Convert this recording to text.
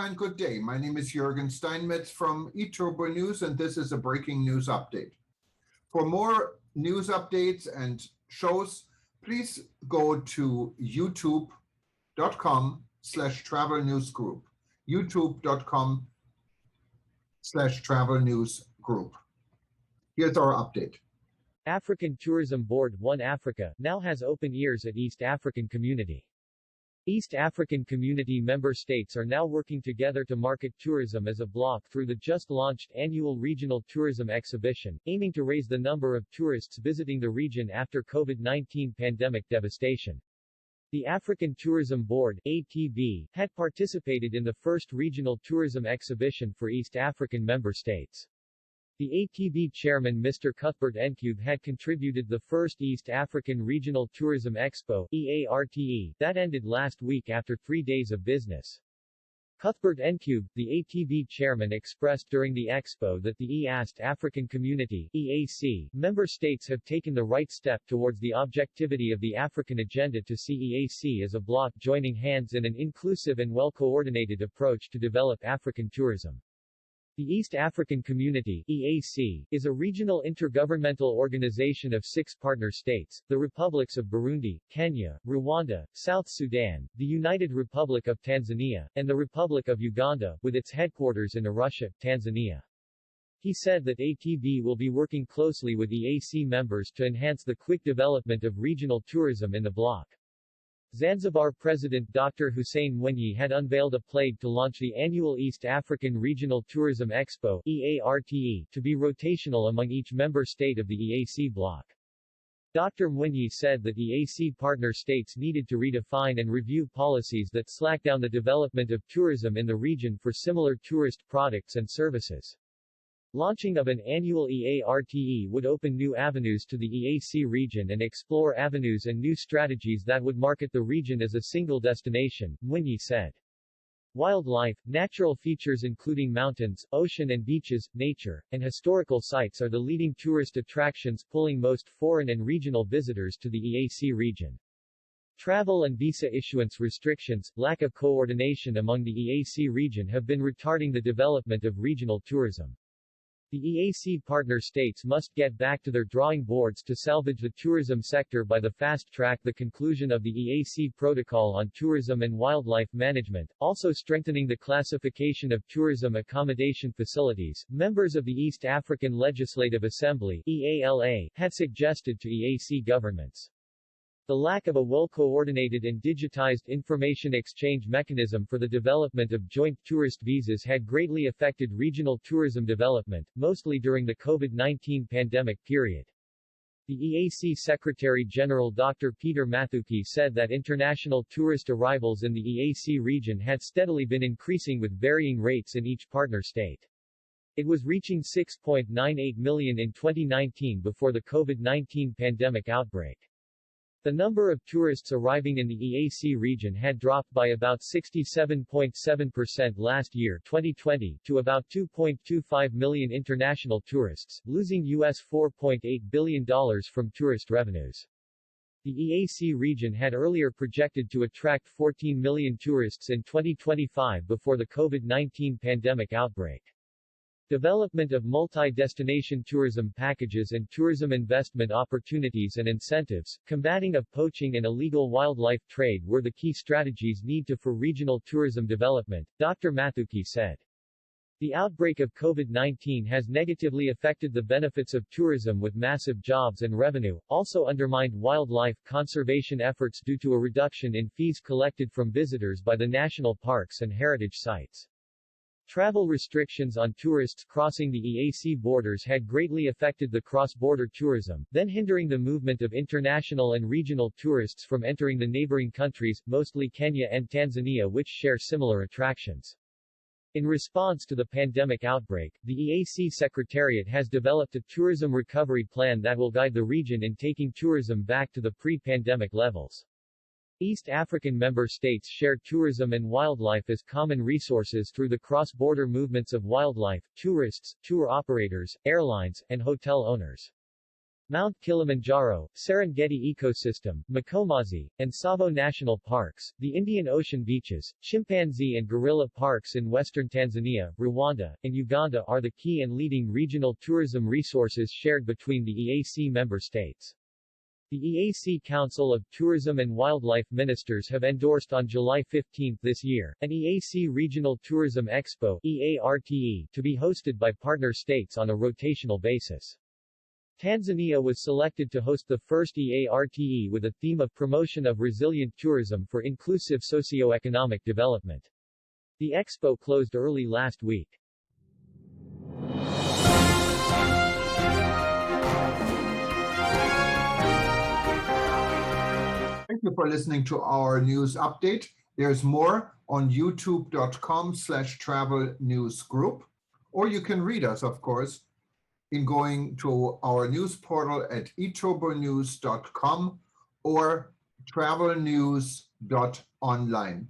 and good day. My name is Jürgen Steinmetz from eTurboNews, and this is a breaking news update. For more news updates and shows, please go to youtube.com/travel news group. youtube.com/travel news group. Here's our update. African Tourism Board One Africa now has open ears at East African Community. East African Community member states are now working together to market tourism as a bloc through the just-launched annual regional tourism exhibition, aiming to raise the number of tourists visiting the region after COVID-19 pandemic devastation. The African Tourism Board (ATB) had participated in the first regional tourism exhibition for East African member states. The ATB chairman Mr. Cuthbert Ncube had contributed the first East African Regional Tourism Expo (EARTE) that ended last week after 3 days of business. Cuthbert Ncube, the ATB chairman, expressed during the expo that the East African Community (EAC) member states have taken the right step towards the objectivity of the African agenda to see EAC as a bloc joining hands in an inclusive and well-coordinated approach to develop African tourism. The East African Community (EAC) is a regional intergovernmental organization of 6 partner states, the republics of Burundi, Kenya, Rwanda, South Sudan, the United Republic of Tanzania, and the Republic of Uganda, with its headquarters in Arusha, Tanzania. He said that ATB will be working closely with EAC members to enhance the quick development of regional tourism in the bloc. Zanzibar President Dr. Hussein Mwinyi had unveiled a plaque to launch the annual East African Regional Tourism Expo (EARTE) to be rotational among each member state of the EAC bloc. Dr. Mwinyi said that EAC partner states needed to redefine and review policies that slack down the development of tourism in the region for similar tourist products and services. Launching of an annual EARTE would open new avenues to the EAC region and explore avenues and new strategies that would market the region as a single destination, Mwinyi said. Wildlife, natural features including mountains, ocean and beaches, nature, and historical sites are the leading tourist attractions pulling most foreign and regional visitors to the EAC region. Travel and visa issuance restrictions, lack of coordination among the EAC region have been retarding the development of regional tourism. The EAC partner states must get back to their drawing boards to salvage the tourism sector by the fast-track the conclusion of the EAC Protocol on Tourism and Wildlife Management, also strengthening the classification of tourism accommodation facilities. Members of the East African Legislative Assembly (EALA) had suggested to EAC governments the lack of a well-coordinated and digitized information exchange mechanism for the development of joint tourist visas had greatly affected regional tourism development, mostly during the COVID-19 pandemic period. The EAC Secretary-General Dr. Peter Mathuki said that international tourist arrivals in the EAC region had steadily been increasing with varying rates in each partner state. It was reaching 6.98 million in 2019 before the COVID-19 pandemic outbreak. The number of tourists arriving in the EAC region had dropped by about 67.7% last year 2020 to about 2.25 million international tourists, losing US $4.8 billion from tourist revenues. The EAC region had earlier projected to attract 14 million tourists in 2025 before the COVID-19 pandemic outbreak. Development of multi-destination tourism packages and tourism investment opportunities and incentives, combating of poaching and illegal wildlife trade were the key strategies needed for regional tourism development, Dr. Mathuki said. The outbreak of COVID-19 has negatively affected the benefits of tourism with massive jobs and revenue, also undermined wildlife conservation efforts due to a reduction in fees collected from visitors by the national parks and heritage sites. Travel restrictions on tourists crossing the EAC borders had greatly affected the cross-border tourism, then hindering the movement of international and regional tourists from entering the neighboring countries, mostly Kenya and Tanzania, which share similar attractions. In response to the pandemic outbreak, the EAC Secretariat has developed a tourism recovery plan that will guide the region in taking tourism back to the pre-pandemic levels. East African member states share tourism and wildlife as common resources through the cross-border movements of wildlife, tourists, tour operators, airlines, and hotel owners. Mount Kilimanjaro, Serengeti Ecosystem, Makomazi, and Tsavo National Parks, the Indian Ocean beaches, chimpanzee and gorilla parks in western Tanzania, Rwanda, and Uganda are the key and leading regional tourism resources shared between the EAC member states. The EAC Council of Tourism and Wildlife Ministers have endorsed on July 15 this year, an EAC Regional Tourism Expo EARTE, to be hosted by partner states on a rotational basis. Tanzania was selected to host the first EARTE with a theme of promotion of resilient tourism for inclusive socio-economic development. The expo closed early last week. Thank you for listening to our news update. There's more on youtube.com/travel news group, or you can read us, of course, in going to our news portal at eTurboNews.com or travelnews.online.